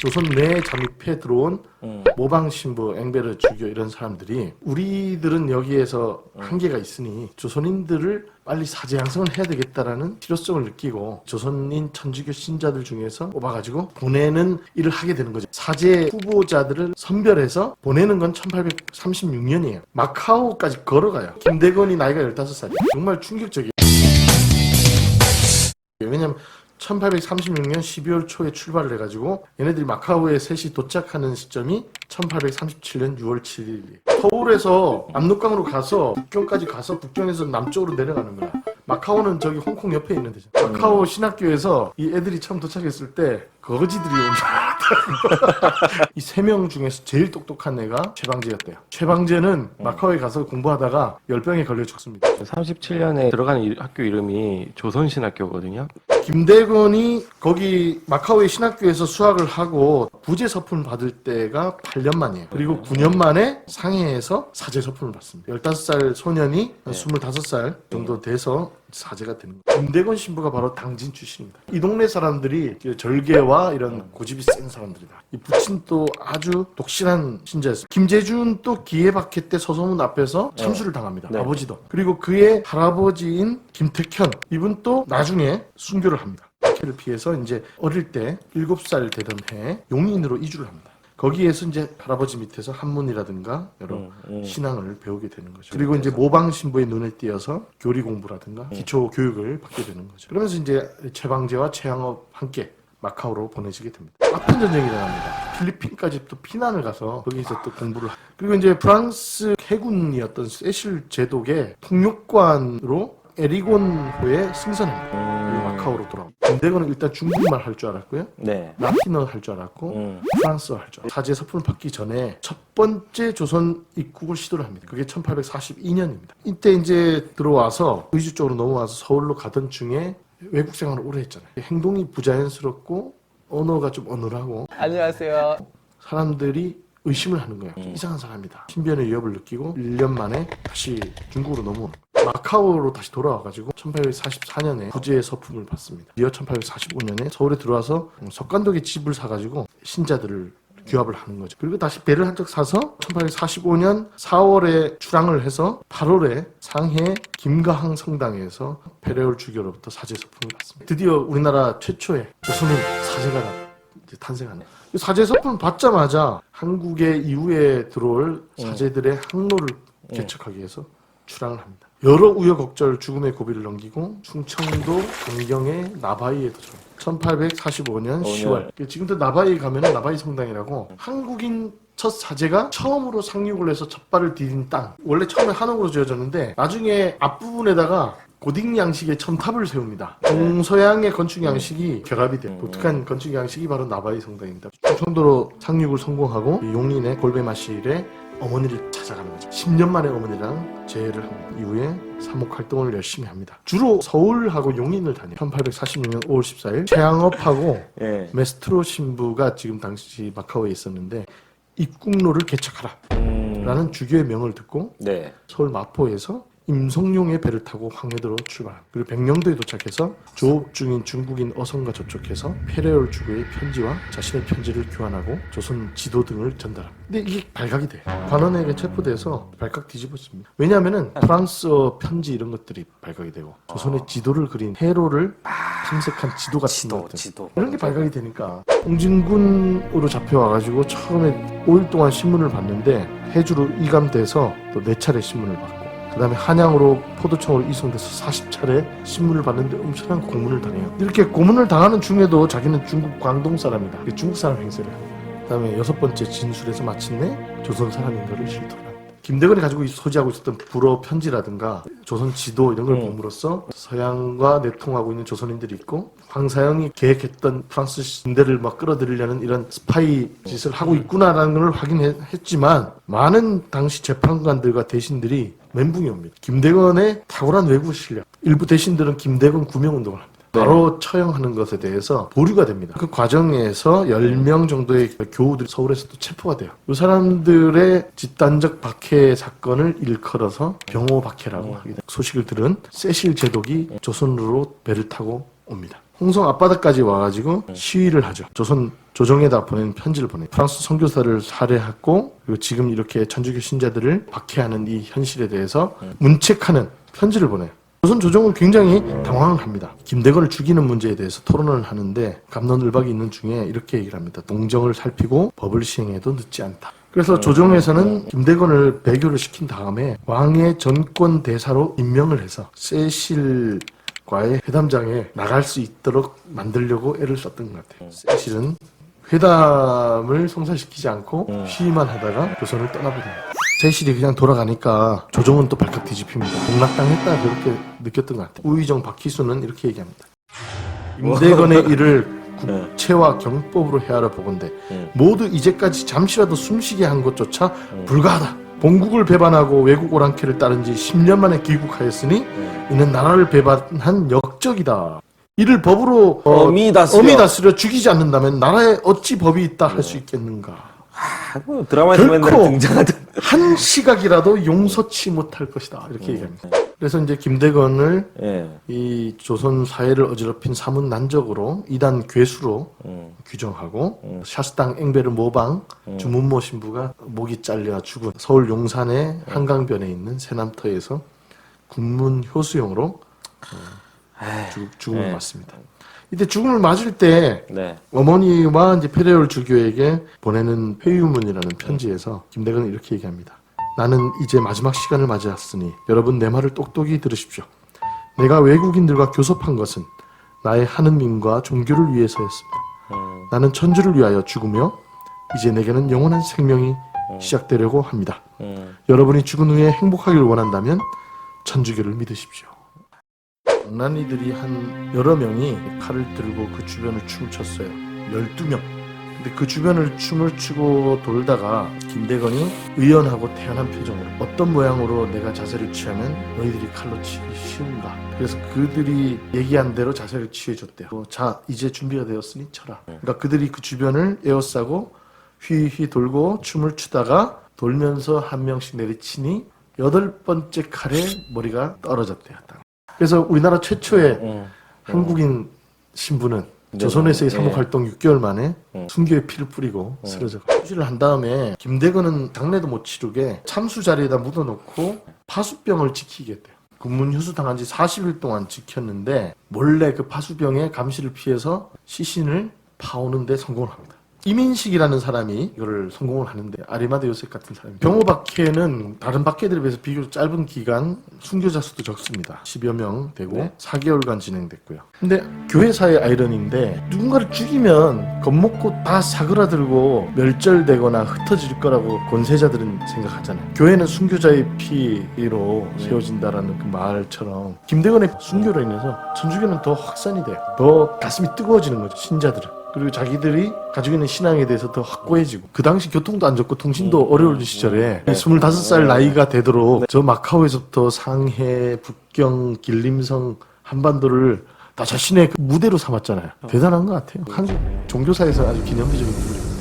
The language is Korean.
조선 내 잠입해 들어온 모방 신부, 앵베르 주교 이런 사람들이 우리들은 여기에서 한계가 있으니 조선인들을 빨리 사제 양성을 해야 되겠다라는 필요성을 느끼고 조선인 천주교 신자들 중에서 뽑아가지고 보내는 일을 하게 되는 거죠. 사제 후보자들을 선별해서 보내는 건 1836년이에요. 마카오까지 걸어가요. 김대건이 나이가 15살이에요. 정말 충격적이에요. 왜냐면 1836년 12월 초에 출발을 해가지고 얘네들이 마카오에 셋이 도착하는 시점이 1837년 6월 7일이에요. 서울에서 압록강으로 가서 북경까지 가서 북경에서 남쪽으로 내려가는 거야. 마카오는 저기 홍콩 옆에 있는 데죠. 마카오 신학교에서 이 애들이 처음 도착했을 때 거지들이 온 줄 알았다고. 이 3명 중에서 제일 똑똑한 애가 최방제였대요. 최방제는 마카오에 가서 공부하다가 열병에 걸려 죽습니다. 37년에 들어가는 학교 이름이 조선신학교거든요. 김대건이 거기 마카오의 신학교에서 수학을 하고 부재 서품을 받을 때가 8년 만이에요. 그리고 9년 만에 상해에서 사제 서품을 받습니다. 15살 소년이 25살 정도 돼서 사제가 되는 거예요. 김대건 신부가 바로 당진 출신입니다. 이 동네 사람들이 절개와 이런 고집이 센 사람들이다. 이 부친도 아주 독실한 신자였습니다. 김재준 또 기해박해 때 서소문 앞에서 참수를 당합니다. 네. 아버지도. 그리고 그의 할아버지인 김택현 이분 또 나중에 순교를 합니다. 박해를 피해서 이제 어릴 때 7살 되던 해에 용인으로 이주를 합니다. 거기에서 이제 할아버지 밑에서 한문이라든가 여러 신앙을 배우게 되는 거죠. 그리고 이제 모방 신부의 눈에 띄어서 교리 공부라든가 기초 교육을 받게 되는 거죠. 그러면서 이제 최방제와 최양업 함께 마카오로 보내지게 됩니다. 아픈 전쟁이 일어납니다. 필리핀까지 또 피난을 가서 거기서 또 공부를 그리고 이제 프랑스 해군이었던 세실 제독의 통역관으로 에리곤호에 승선합니다. 그리고 마카오로 돌아옵니다. 김대건은 일단 중국말 할 줄 알았고요. 네. 라틴어 할 줄 알았고 프랑스어 할 줄 알았고 사제 서품을 받기 전에 첫 번째 조선 입국을 시도를 합니다. 그게 1842년입니다. 이때 이제 들어와서 의주 쪽으로 넘어와서 서울로 가던 중에 외국 생활을 오래 했잖아요. 행동이 부자연스럽고 언어가 좀 어눌하고 안녕하세요. 사람들이 의심을 하는 거예요. 좀 이상한 사람이다. 신변의 위협을 느끼고 1년 만에 다시 중국으로 넘어옵니다. 마카오로 다시 돌아와가지고 1844년에 부재의 서품을 받습니다. 이어 1845년에 서울에 들어와서 석관동에 집을 사가지고 신자들을 규합을 하는 거죠. 그리고 다시 배를 한 척 사서 1845년 4월에 출항을 해서 8월에 상해 김가항 성당에서 페레올 주교로부터 사제 서품을 받습니다. 드디어 우리나라 최초의 조선인 사제가 이제 탄생하는. 사제 서품을 받자마자 한국에 이후에 들어올 사제들의 항로를 개척하기 위해서 출항을 합니다. 여러 우여곡절 죽음의 고비를 넘기고 충청도 강경의 나바이에 도착합니다. 1845년 10월. 지금도 나바이 가면은 나바이 성당이라고 한국인 첫 사제가 처음으로 상륙을 해서 첫 발을 디딘 땅. 원래 처음에 한옥으로 지어졌는데 나중에 앞부분에다가 고딕 양식의 첨탑을 세웁니다. 동서양의 건축 양식이 결합이 돼요. 독특한 건축 양식이 바로 나바이 성당입니다. 충청도로 상륙을 성공하고 용인의 골베마실에 어머니를 찾아가는 거죠. 10년 만에 어머니랑 재회를 합니다. 이후에 사목 활동을 열심히 합니다. 주로 서울하고 용인을 다녀요. 1846년 5월 14일 최양업하고 메스트로 신부가 지금 당시 마카오에 있었는데 입국로를 개척하라 라는 주교의 명을 듣고 서울 마포에서 임성룡의 배를 타고 황해도로 출발합니다. 그리고 백령도에 도착해서 조업 중인 중국인 어선과 접촉해서 페레올 주교의 편지와 자신의 편지를 교환하고 조선 지도 등을 전달합니다. 근데 이게 발각이 돼요. 관원에게 체포돼서 발각 뒤집었습니다. 왜냐하면은 프랑스어 편지 이런 것들이 발각이 되고 조선의 지도를 그린 해로를 탐색한 지도 같은 것들 이런 게 발각이 되니까 홍진군으로 잡혀와가지고 처음에 5일 동안 신문을 봤는데 해주로 이감돼서 또 4차례 신문을 받고 그 다음에 한양으로 포도청으로 이송돼서 40차례 신문을 받는데 엄청난 고문을 당해요. 이렇게 고문을 당하는 중에도 자기는 중국 광동 사람이다. 중국 사람 행세를 합니다. 그 다음에 6번째 진술에서 마침내 조선 사람인 것을 실토합니다. 김대건이 가지고 소지하고 있었던 불어 편지라든가 조선 지도 이런 걸 봄으로써 서양과 내통하고 있는 조선인들이 있고 황사영이 계획했던 프랑스 신대를 막 끌어들이려는 이런 스파이 짓을 하고 있구나라는 걸 확인했지만 많은 당시 재판관들과 대신들이 멘붕이 옵니다. 김대건의 탁월한 외부 실력. 일부 대신들은 김대건 구명운동을 합니다. 바로 처형하는 것에 대해서 보류가 됩니다. 그 과정에서 10명 정도의 교우들이 서울에서 또 체포가 돼요. 이 사람들의 집단적 박해 사건을 일컬어서 병호 박해라고 하게 됩니다. 소식을 들은 세실 제독이 조선으로 배를 타고 옵니다. 홍성 앞바다까지 와가지고 시위를 하죠. 조선 조정에다 보낸 편지를 보내. 프랑스 선교사를 살해했고 그리고 지금 이렇게 천주교 신자들을 박해하는 이 현실에 대해서 문책하는 편지를 보내요. 조선 조정은 굉장히 당황을 합니다. 김대건을 죽이는 문제에 대해서 토론을 하는데 갑론을박이 있는 중에 이렇게 얘기를 합니다. 동정을 살피고 법을 시행해도 늦지 않다. 그래서 조정에서는 김대건을 배교를 시킨 다음에 왕의 전권 대사로 임명을 해서 세실과의 회담장에 나갈 수 있도록 만들려고 애를 썼던 것 같아요. 세실은 회담을 성사시키지 않고 시위만 하다가 조선을 떠나버립니다. 세실이 그냥 돌아가니까 조정은 또 발칵 뒤집힙니다. 공락당했다 그렇게 느꼈던 것 같아요. 우의정 박희수는 이렇게 얘기합니다. 김대건의 일을 국채와 경법으로 헤아려 보건대 모두 이제까지 잠시라도 숨쉬게 한 것조차 불가하다. 본국을 배반하고 외국 오랑캐를 따른 지 10년 만에 귀국하였으니 이는 나라를 배반한 역적이다. 이를 법으로 엄히 다스려 죽이지 않는다면 나라에 어찌 법이 있다 할 수 있겠는가. 뭐 드라마에서 맨날 결코 등장하던 한 시각이라도 용서치 못할 것이다. 이렇게 얘기합니다. 그래서 이제 김대건을 이 조선 사회를 어지럽힌 사문 난적으로 이단 괴수로 규정하고 샤스당 앵베르 모방 주문모 신부가 목이 잘려 죽은 서울 용산의 한강변에 있는 새남터에서 군문 효수형으로 죽음을 맞습니다. 이때 죽음을 맞을 때 어머니와 이제 페레올 주교에게 보내는 회유문이라는 편지에서 김대건은 이렇게 얘기합니다. 나는 이제 마지막 시간을 맞이했으니 여러분 내 말을 똑똑히 들으십시오. 내가 외국인들과 교섭한 것은 나의 하느님과 종교를 위해서였습니다. 나는 천주를 위하여 죽으며 이제 내게는 영원한 생명이 시작되려고 합니다. 여러분이 죽은 후에 행복하길 원한다면 천주교를 믿으십시오. 장난이들이 한 여러 명이 칼을 들고 그 주변을 춤을 췄어요. 12명. 근데 그 주변을 춤을 추고 돌다가 김대건이 의연하고 태연한 표정으로 어떤 모양으로 내가 자세를 취하면 너희들이 칼로 치기 쉬운가. 그래서 그들이 얘기한 대로 자세를 취해줬대요. 자, 이제 준비가 되었으니 쳐라. 그러니까 그들이 그 주변을 에워싸고 휘휘 돌고 춤을 추다가 돌면서 한 명씩 내리치니 8번째 칼에 머리가 떨어졌대요. 그래서 우리나라 최초의 한국인 신부는 조선에서의 사목활동 6개월 만에 순교의 피를 뿌리고 쓰러져가 수술을 한 다음에 김대건은 장례도 못 치르게 참수 자리에다 묻어놓고 파수병을 지키게 돼요. 군문 휴수 당한 지 40일 동안 지켰는데 몰래 그 파수병의 감시를 피해서 시신을 파오는 데 성공을 합니다. 이민식이라는 사람이 이거를 성공을 하는데 아리마드 요셉 같은 사람이 병호박해는 다른 박해들에 비해서 비교적 짧은 기간 순교자 수도 적습니다. 10여 명 되고 4개월간 진행됐고요. 근데 교회사의 아이러니인데 누군가를 죽이면 겁먹고 다 사그라들고 멸절되거나 흩어질 거라고 권세자들은 생각하잖아요. 교회는 순교자의 피로 세워진다라는 그 말처럼 김대건의 순교로 인해서 천주교는 더 확산이 돼요. 더 가슴이 뜨거워지는 거죠. 신자들은. 그리고 자기들이 가지고 있는 신앙에 대해서 더 확고해지고 그 당시 교통도 안 좋고 통신도 어려울 시절에 25살 나이가 되도록 저 마카오에서부터 상해, 북경, 길림성, 한반도를 다 자신의 그 무대로 삼았잖아요. 대단한 것 같아요. 한국 종교사에서 아주 기념비적인 인물입니다.